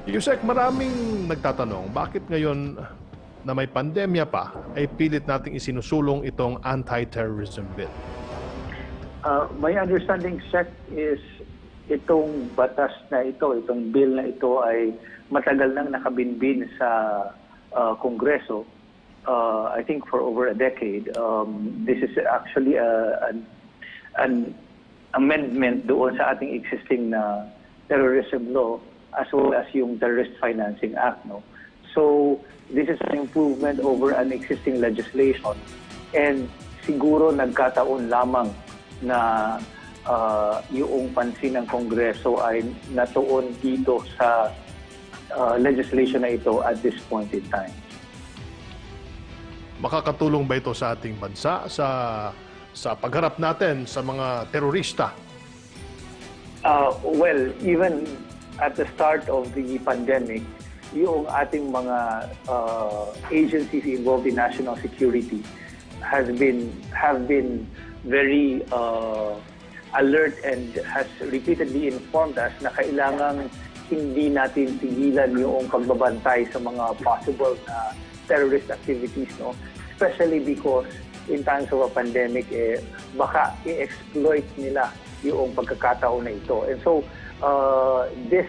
USec, maraming nagtatanong, bakit ngayon na may pandemya pa, ay pilit nating isinusulong itong Anti-Terrorism Bill? My understanding, Sec, is itong batas na ito, itong bill na ito ay matagal nang nakabinbin sa Kongreso. I think for over a decade. This is actually an amendment doon sa ating existing na terrorism law as well as yung Terrorist Financing Act. No? So this is an improvement over an existing legislation. And siguro nagkataon lamang na yung pansin ng Kongreso ay natuon dito sa legislation na ito at this point in time. Makakatulong ba ito sa ating bansa sa pagharap natin sa mga terorista? Well, even at the start of the pandemic, yung ating mga agencies involved in national security have been very alert and has repeatedly informed us na kailangang hindi natin tigilan yung pagbabantay sa mga possible na terrorist activities, no? Especially because in times of a pandemic, baka i-exploit nila yung pagkakataon na ito. And so, this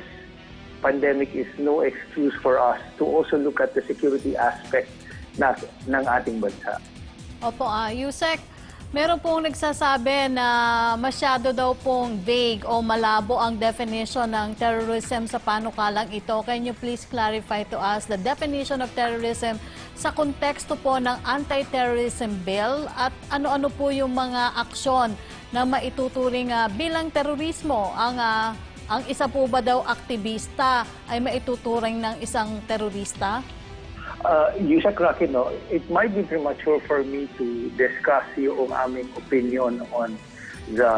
pandemic is no excuse for us to also look at the security aspect ng ating bansa. Opo, USec, meron pong nagsasabi na masyado daw pong vague o malabo ang definition ng terrorism sa panukalang ito. Can you please clarify to us the definition of terrorism sa konteksto po ng Anti-Terrorism Bill at ano-ano po yung mga aksyon na maituturing bilang terorismo? Ang isa po ba daw aktivista ay maituturing ng isang terorista? USec Rocky, no, it might be premature for me to discuss yung aming opinion on the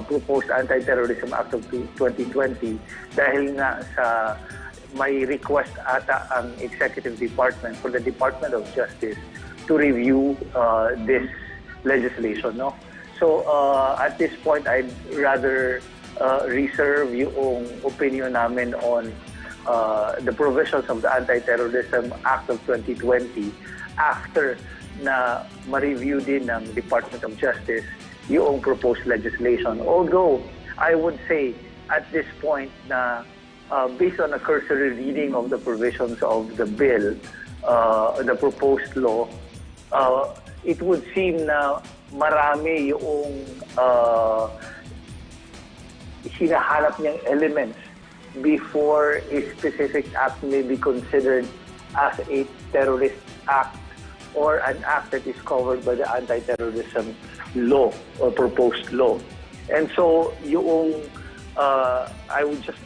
proposed Anti-Terrorism Act of 2020 dahil nga sa may request ata ang Executive Department for the Department of Justice to review this legislation. No? So at this point, I'd rather reserve yung opinion namin on the provisions of the Anti-Terrorism Act of 2020 after na ma-review din ng Department of Justice yung proposed legislation. Although, I would say at this point na based on a cursory reading of the provisions of the bill, the proposed law, it would seem na marami yung hinahanap niyang elements before a specific act may be considered as a terrorist act or an act that is covered by the anti-terrorism law or proposed law. And so, I would just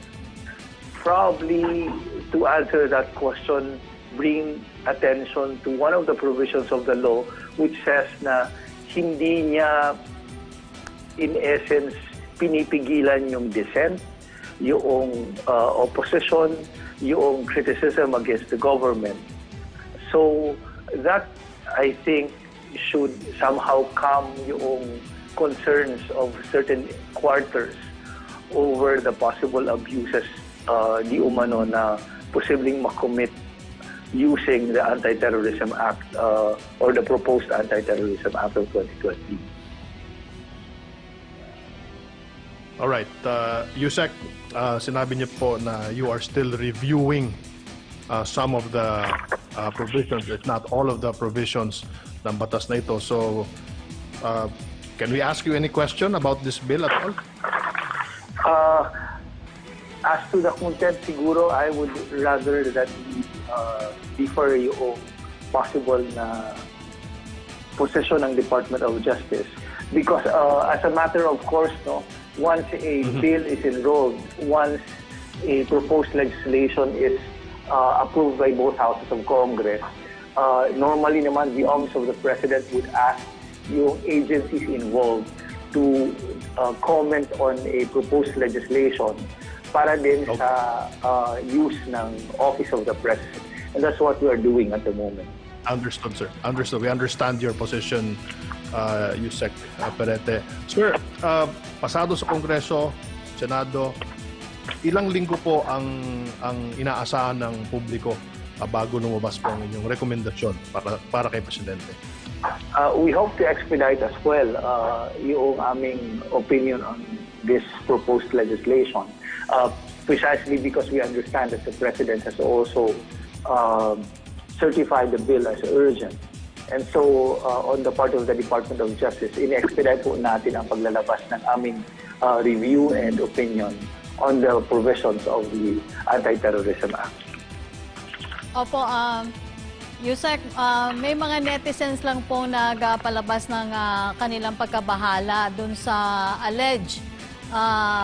probably, to answer that question, bring attention to one of the provisions of the law which says na hindi niya, in essence, pinipigilan yung dissent, yung opposition, yung criticism against the government. So that, I think, should somehow calm yung concerns of certain quarters over the possible abuses di umano na posibleng makommit using the Anti-Terrorism Act or the proposed Anti-Terrorism Act of 2020. Alright, USec, sinabi niyo po na you are still reviewing some of the provisions, if not all of the provisions ng batas na ito. So, can we ask you any question about this bill at all? As to the content, siguro, I would rather that we defer yung possible na position ng Department of Justice. Because as a matter of course, no, once a bill is enrolled, once a proposed legislation is approved by both houses of Congress, normally naman the Office of the President would ask yung agencies involved to comment on a proposed legislation para din sa use ng Office of the President. And that's what we are doing at the moment. Understood, sir. Understood. We understand your position, USec Perete. Sir, pasado sa Kongreso, Senado, ilang linggo po ang inaasahan ng publiko bago lumabas po ang inyong rekomendasyon para kay Presidente? We hope to expedite as well yung aming opinion on this proposed legislation, precisely because we understand that the President has also certified the bill as urgent. And so, on the part of the Department of Justice, in-expedite po natin ang paglalabas ng aming review and opinion on the provisions of the Anti-Terrorism Act. Opo, USec, may mga netizens lang po nagpalabas ng kanilang pagkabahala dun sa alleged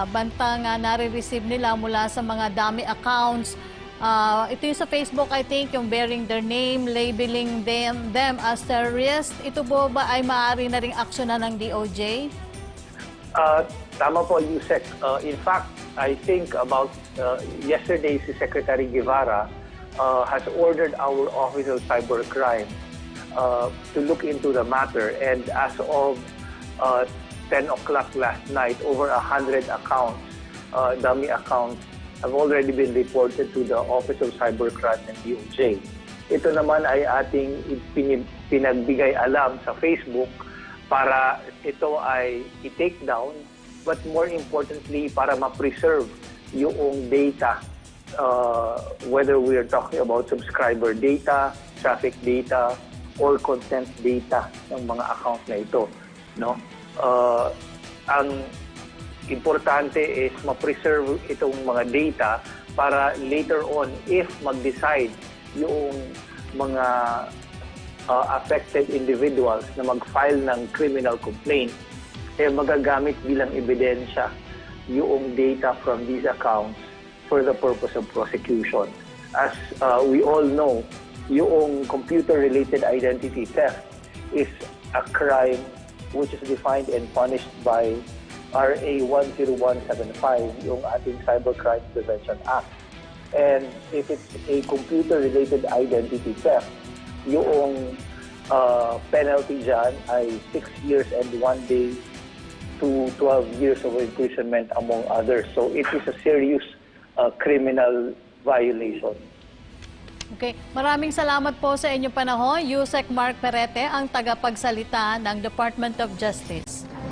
bantang nare-receive nila mula sa mga dummy accounts. Ito yung sa Facebook, I think, yung bearing their name, labeling them as terrorists. Ito po ba ay maaari na ring aksyonan ng DOJ? Tama po, USec. In fact, I think about yesterday, si Secretary Guevara has ordered our Office of Cybercrime to look into the matter. And as of 10 o'clock last night, over 100 accounts, dummy accounts, have already been reported to the Office of Cybercrime and DOJ. Ito naman ay ating pinagbigay alam sa Facebook para ito ay i-take down, but more importantly, para ma-preserve yung data, whether we are talking about subscriber data, traffic data, or content data ng mga account na ito. No? Ang importante is ma-preserve itong mga data para later on, if mag-decide yung mga affected individuals na mag-file ng criminal complaint, magagamit bilang ebidensya yung data from these accounts for the purpose of prosecution. As we all know, yung computer-related identity theft is a crime which is defined and punished by RA 10175, yung ating Cybercrime Prevention Act. And if it's a computer-related identity theft, yung penalty dyan ay 6 years and 1 day to 12 years of imprisonment, among others. So it is a serious criminal violation. Okay. Maraming salamat po sa inyong panahon. USec Mark Perete, ang tagapagsalita ng Department of Justice.